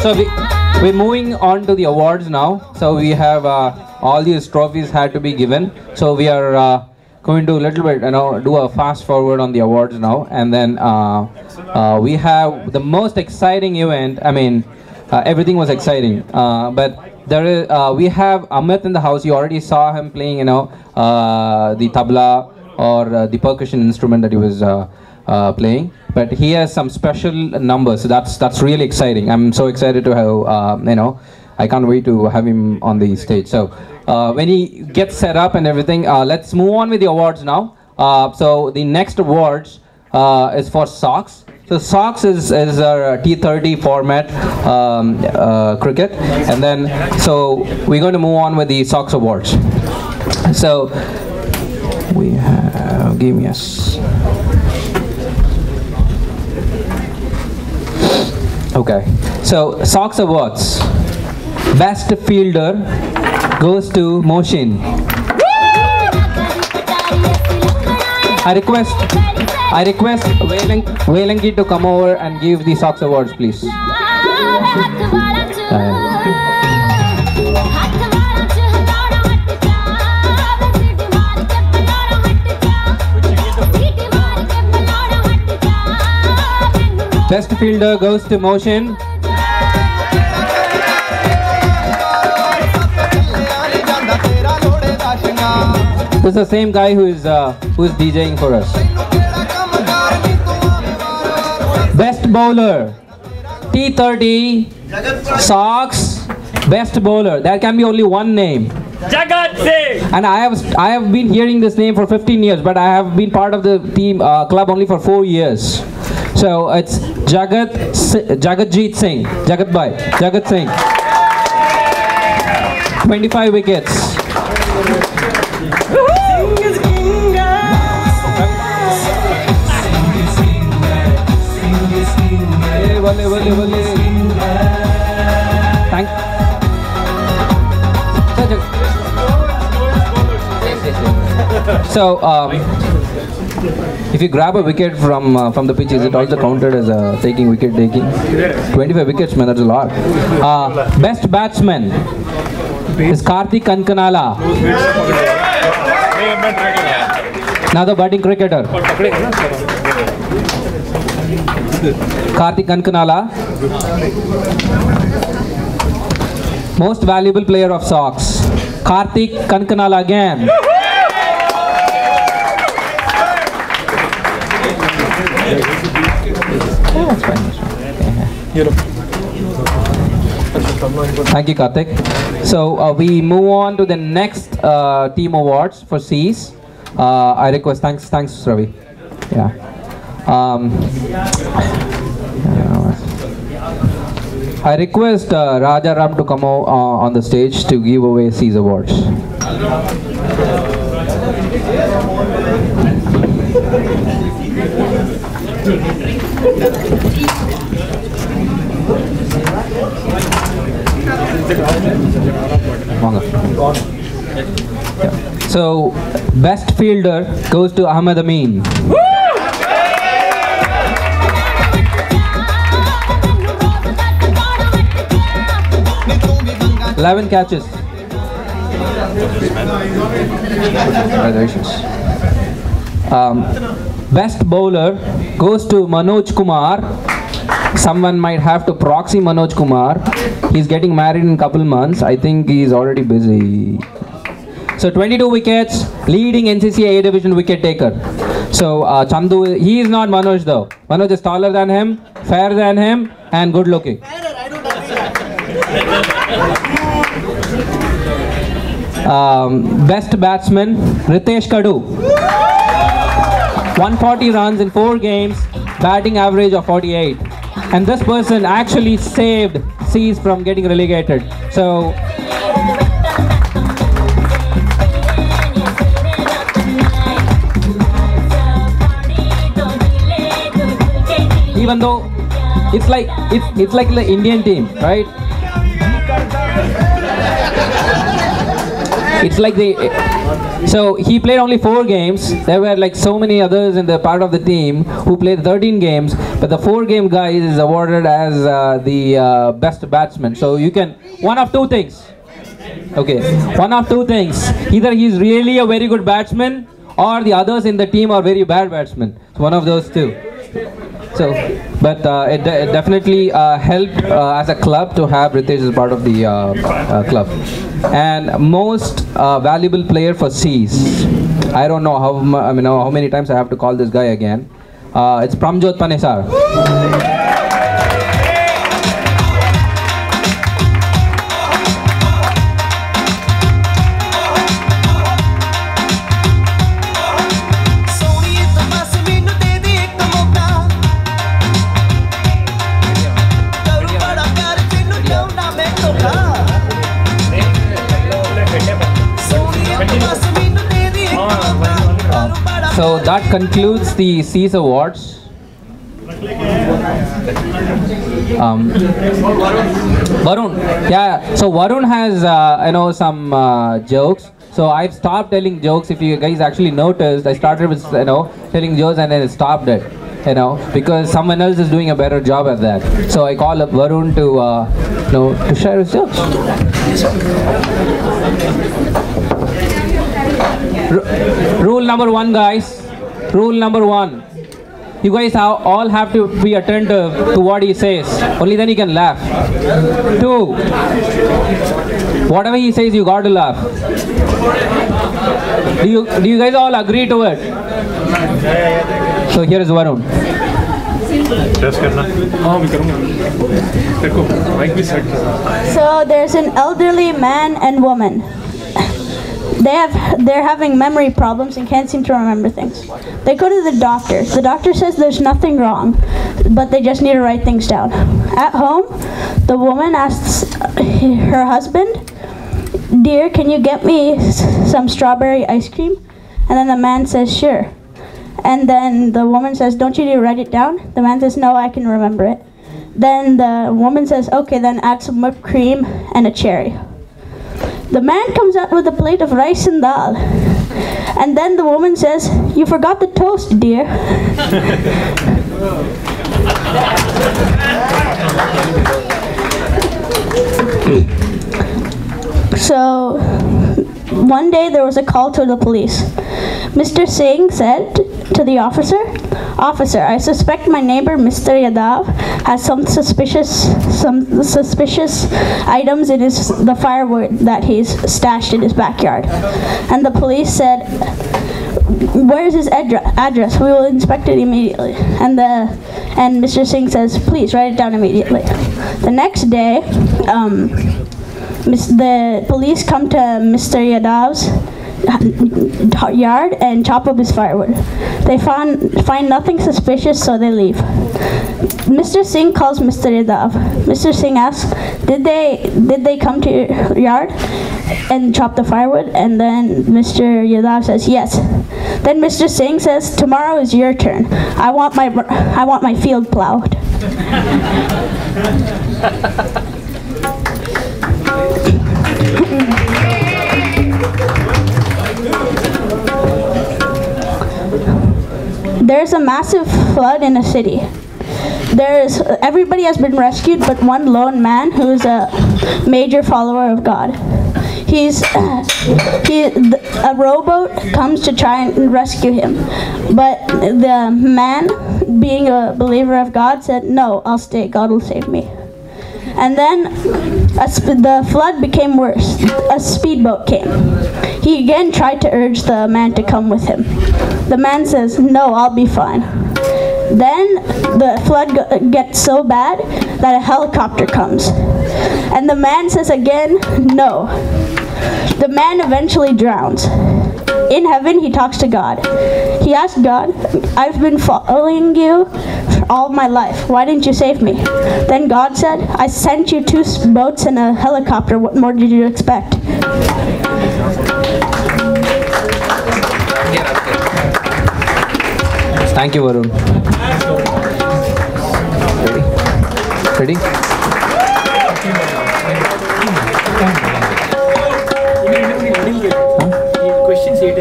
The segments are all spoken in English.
So we're moving on to the awards now. So we have all these trophies had to be given. So we are going to a little bit, do a fast forward on the awards now, and then we have the most exciting event. I mean, everything was exciting, but there is we have Amit in the house. You already saw him playing, the tabla or the percussion instrument that he was playing. But he has some special numbers. So that's really exciting. I'm so excited to have I can't wait to have him on the stage. So when he gets set up and everything, let's move on with the awards now. So the next awards is for socks. So socks is our T30 format cricket, and then so we're going to move on with the socks awards. So we have, give me a okay. So socks awards. Best fielder goes to Motion. I request Velanki to come over and give the socks awards, please. Best fielder goes to Motion. This is the same guy who is DJing for us. Best bowler, T30 socks. Best bowler. There can be only one name. Jagat Singh. And I have been hearing this name for 15 years, but I have been part of the team club only for 4 years. So it's Jagatjeet Singh. Jagat Singh. 25 wickets. Thank. So if you grab a wicket from the pitch, is it also counted as taking wicket taking? 25 wickets, man, that's a lot. Best batsman is Karthik Kankanala. Another batting cricketer. Karthik Kankanala. Most valuable player of socks, Karthik Kankanala again. Thank you, Karthik. So we move on to the next team awards for C's. I request, thanks Ravi. Yeah. I request Raja Ram to come on the stage to give away C's awards. Yeah. So, best fielder goes to Ahmed Amin. 11 catches. Congratulations. Best bowler goes to Manoj Kumar. Someone might have to proxy Manoj Kumar. He's getting married in a couple months. I think he's already busy. So 22 wickets, leading NCC A division wicket taker. So Chandu, he is not Manoj though. Manoj is taller than him, fair than him, and good looking. Best batsman, Ritesh Kadu. 140 runs in 4 games, batting average of 48. And this person actually saved C's from getting relegated. So even though it's like the Indian team, right? It's like So he played only 4 games. There were like so many others in the part of the team who played 13 games, but the 4-game guy is awarded as the best batsman. So you can, one of two things. Okay, one of two things. Either he's really a very good batsman, or the others in the team are very bad batsmen. It's one of those two. So, but it definitely helped as a club to have Ritesh as part of the club. And most valuable player for C's. I don't know how many times I have to call this guy again. It's Pramjot Panesar. So that concludes the C's Awards. Varun, yeah. So Varun has some jokes. So I've stopped telling jokes. If you guys actually noticed, I started with telling jokes and then I stopped it. Because someone else is doing a better job at that. So I call up Varun to share his jokes. Rule number 1, guys. Rule number 1. You guys all have to be attentive to what he says. Only then you can laugh. 2. Whatever he says, you got to laugh. Do you guys all agree to it? So here is Varun. So there's an elderly man and woman. They're having memory problems and can't seem to remember things. They go to the doctor. The doctor says there's nothing wrong, but they just need to write things down. At home, the woman asks her husband, "Dear, can you get me some strawberry ice cream?" And then the man says, "Sure." And then the woman says, "Don't you need to write it down?" The man says, "No, I can remember it." Then the woman says, "Okay, then add some whipped cream and a cherry." The man comes out with a plate of rice and dal. And then the woman says, "You forgot the toast, dear." So, one day there was a call to the police. Mr. Singh said to the officer, "Officer, I suspect my neighbor, Mr. Yadav, has some suspicious items in the firewood that he's stashed in his backyard." And the police said, "Where's his address? We will inspect it immediately." And Mr. Singh says, "Please write it down immediately." The next day, the police come to Mr. Yadav's yard and chop up his firewood. They find nothing suspicious, so they leave. Mr. Singh calls Mr. Yadav. Mr. Singh asks, did they come to your yard and chop the firewood?" And then Mr. Yadav says, "Yes." Then Mr. Singh says, "Tomorrow is your turn. I want my field plowed." There's a massive flood in a city. Everybody has been rescued, but one lone man who is a major follower of God. A rowboat comes to try and rescue him, but the man, being a believer of God, said, "No, I'll stay. God will save me." And then the flood became worse. A speedboat came. He again tried to urge the man to come with him. The man says, "No, I'll be fine." Then the flood gets so bad that a helicopter comes. And the man says again, "No." The man eventually drowns. In heaven, he talks to God. He asks God, "I've been following you all my life. Why didn't you save me?" Then God said, "I sent you 2 boats and a helicopter. What more did you expect?" Thank you, Varun. Ready? Questions 8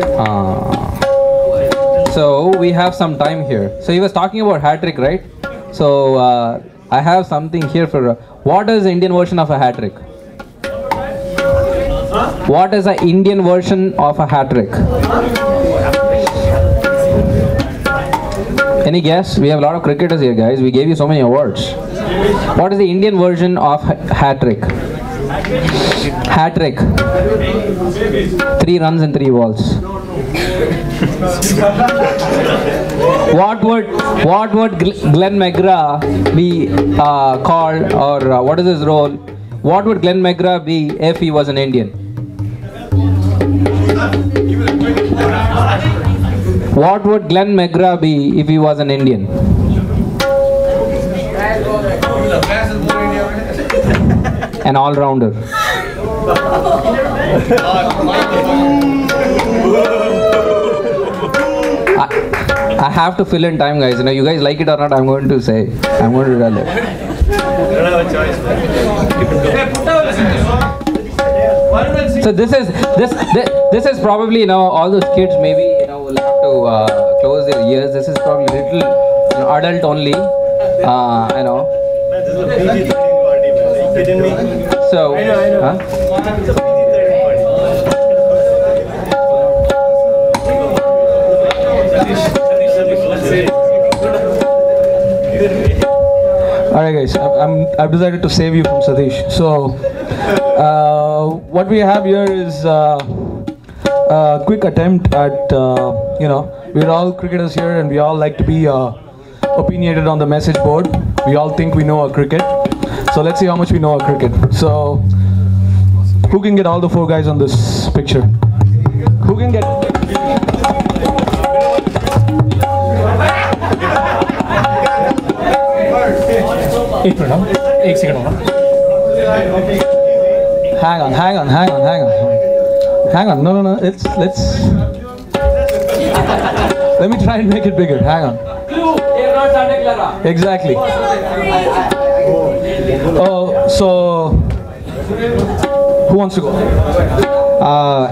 have some time here. So he was talking about hat trick, right? So I have something here for. What is the Indian version of a hat trick? What is the Indian version of a hat trick? Any guess? We have a lot of cricketers here, guys. We gave you so many awards. What is the Indian version of hat trick? Hat trick. 3 runs and 3 balls. What would Glenn McGrath be called, or what is his role? What would Glenn McGrath be if he was an Indian? What would Glenn McGrath be if he was an Indian? An all-rounder. I have to fill in time, guys. You know, you guys like it or not, I'm going to say. I'm going to tell it. So this is probably, you know, all those kids maybe, you know, will have to close their ears. This is probably little, you know, adult only. You know. So. Huh? Alright guys, I've decided to save you from Satish. So, what we have here is a quick attempt at, you know, we're all cricketers here and we all like to be opinionated on the message board. We all think we know our cricket. So let's see how much we know our cricket. So, who can get all the 4 guys on this picture? Who can get... Hang on. No. Let's. Let me try and make it bigger. Hang on. Exactly. Oh, so who wants to go?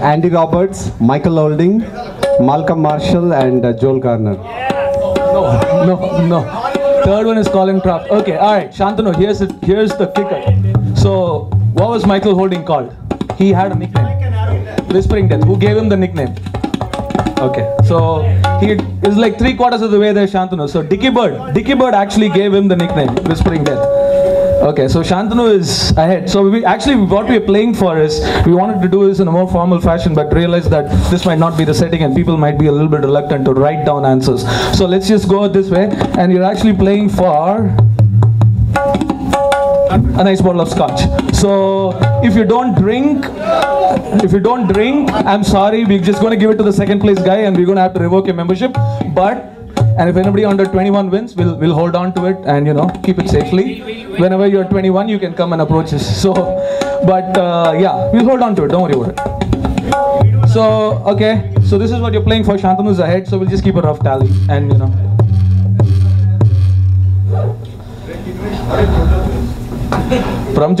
Andy Roberts, Michael Olding, Malcolm Marshall, and Joel Garner. No. Third one is Colin Trapp. Okay, all right, Shantanu. Here's the kicker. So, what was Michael Holding called? He had a nickname. Whispering Death. Who gave him the nickname? Okay, so he is like 3/4 of the way there, Shantanu. So Dickie Bird actually gave him the nickname, Whispering Death. Okay, so Shantanu is ahead. So what we are playing for is, we wanted to do this in a more formal fashion, but realized that this might not be the setting and people might be a little bit reluctant to write down answers. So let's just go this way, and you're actually playing for a nice bottle of scotch. So if you don't drink, I'm sorry, we're just going to give it to the second place guy and we're going to have to revoke your membership. And if anybody under 21 wins, we'll hold on to it and, you know, keep it safely. Whenever you're 21, you can come and approach us. So, yeah, we'll hold on to it. Don't worry about it. So, okay. So this is what you're playing for. Shantanu's ahead. So we'll just keep a rough tally. And, you know. From